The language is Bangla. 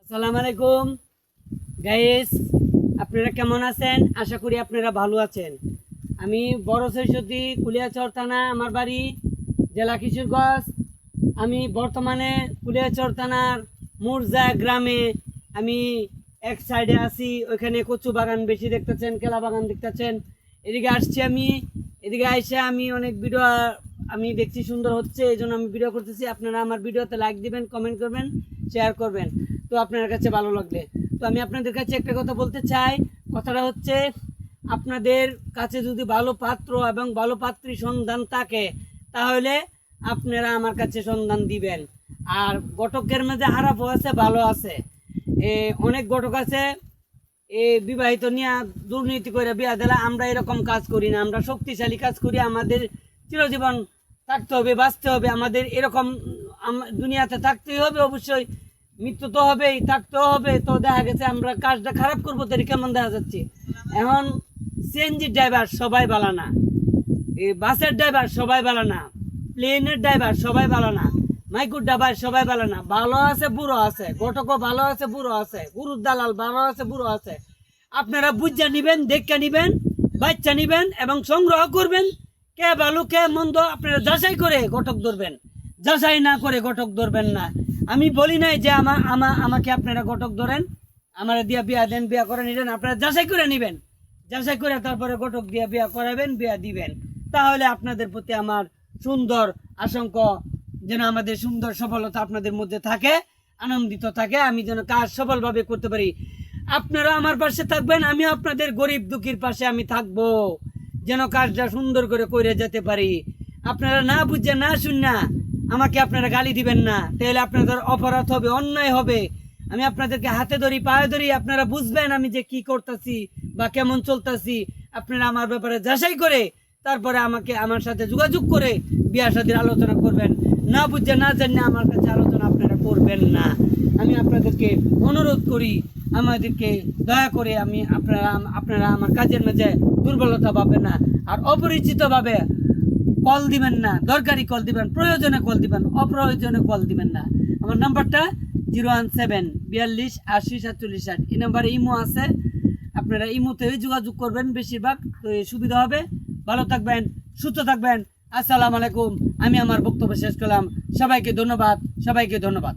আসসালামু আলাইকুম গাইস, আপনারা কেমন আছেন? আশা করি আপনারা ভালো আছেন। আমি বড় সৈয়দী, কুলিয়াচর থানা আমার বাড়ি, জেলা কিশোরগঞ্জ। আমি বর্তমানে কুলিয়াচর থানার মুরজা গ্রামে আমি এক সাইডে আছি। ওইখানে কচু বাগান বেশি দেখতেছেন, কেলা বাগান দেখতেছেন। এদিকে আসছি আমি, এদিকে আইসে আমি অনেক ভিডিও আমি দেখছি সুন্দর হচ্ছে, এই জন্য আমি ভিডিও করতেছি। আপনারা আমার ভিডিওতে লাইক দিবেন, কমেন্ট করবেন, শেয়ার করবেন তো আপনার কাছে ভালো লাগলে। তো আমি আপনাদের কাছে একটা কথা বলতে চাই। কথাটা হচ্ছে, আপনাদের কাছে যদি ভালো পাত্র এবং ভালো পাত্রী সন্ধান থাকে তাহলে আপনারা আমার কাছে সন্ধান দিবেন। আর ঘটকের মধ্যে খারাপও আছে, ভালো আছে। অনেক ঘটক আছে বিবাহিত নিয়ে দুর্নীতি করে বিয়া দিলে। আমরা এরকম কাজ করি না, আমরা শক্তিশালী কাজ করি। আমাদের চিরজীবন থাকতে হবে, বাঁচতে হবে, আমাদের এরকম দুনিয়াতে থাকতেই হবে। অবশ্যই মৃত্যু তো হবেই, থাকতেও হবে। তো দেখা গেছে আমরা কাজটা খারাপ করবো, তাই কেমন দেখা যাচ্ছে। এখন সিএনজি ড্রাইভার সবাই ভালো না, বাসের ড্রাইভার সবাই ভালো না, প্লেনের ড্রাইভার সবাই ভালো না, মাইকুর ড্রাইভার সবাই ভালো না। ভালো আছে, বুড়ো আছে, ঘটকও ভালো আছে, বুড়ো আছে, গুরুর দালাল ভালো আছে, বুড়ো আছে। আপনারা বুঝা নিবেন, দেখে নিবেন, বাচ্চা নিবেন এবং সংগ্রহ করবেন। কে ভালো কে মন্দ আপনারা যাচাই করে ঘটক ধরবেন, যাচাই না করে ঘটক ধরবেন না। আমি বলি নাই যে আমাকে আপনারা ঘটক ধরেন, আমার দিয়া বিয়া দেন, বিয়া করে নিলেন। আপনারা যাচাই করে নিবেন, যাচাই করে তারপরে ঘটক দিয়া বিয়া করাবেন, বিয়া দিবেন। তাহলে আপনাদের প্রতি আমার সুন্দর আশঙ্কা যেন আমাদের সুন্দর সফলতা আপনাদের মধ্যে থাকে, আনন্দিত থাকে, আমি যেন কাজ সফলভাবে করতে পারি। আপনারা আমার পাশে থাকবেন, আমিও আপনাদের গরিব দুঃখীর পাশে আমি থাকবো, যেন কাজটা সুন্দর করে যেতে পারি। আপনারা না বুঝে না শুন আমাকে আপনারা গালি দিবেন না, তাহলে আপনাদের অপরাধ হবে, অন্যায় হবে। আমি আপনাদেরকে হাতে ধরি, পায়ে ধরি, আপনারা বুঝবেন আমি যে কি করতেছি বা কেমন চলতেছি। আপনারা আমার ব্যাপারে যাচাই করে তারপরে আমার সাথে যোগাযোগ করে বিয়া শাদীর আলোচনা করবেন। না বুঝে না জানি আমার কাছে আলোচনা আপনারা করবেন না। আমি আপনাদেরকে অনুরোধ করি, আমাদেরকে দয়া করে আপনারা আমার কাজের মাঝে দুর্বলতা পাবেন না। আর অপরিচিতভাবে কল দিবেন না, দরকারি কল দিবেন, প্রয়োজনে কল দিবেন, অপ্রয়োজনে কল দিবেন না। আমার নাম্বারটা 01742804760। এই নাম্বারে ইমো আছে, আপনারা ইমোতে যোগাযোগ করবেন বেশিরভাগ, তো সুবিধা হবে। ভালো থাকবেন, সুস্থ থাকবেন। আসসালামু আলাইকুম। আমি আমার বক্তব্য শেষ করলাম। সবাইকে ধন্যবাদ, সবাইকে ধন্যবাদ।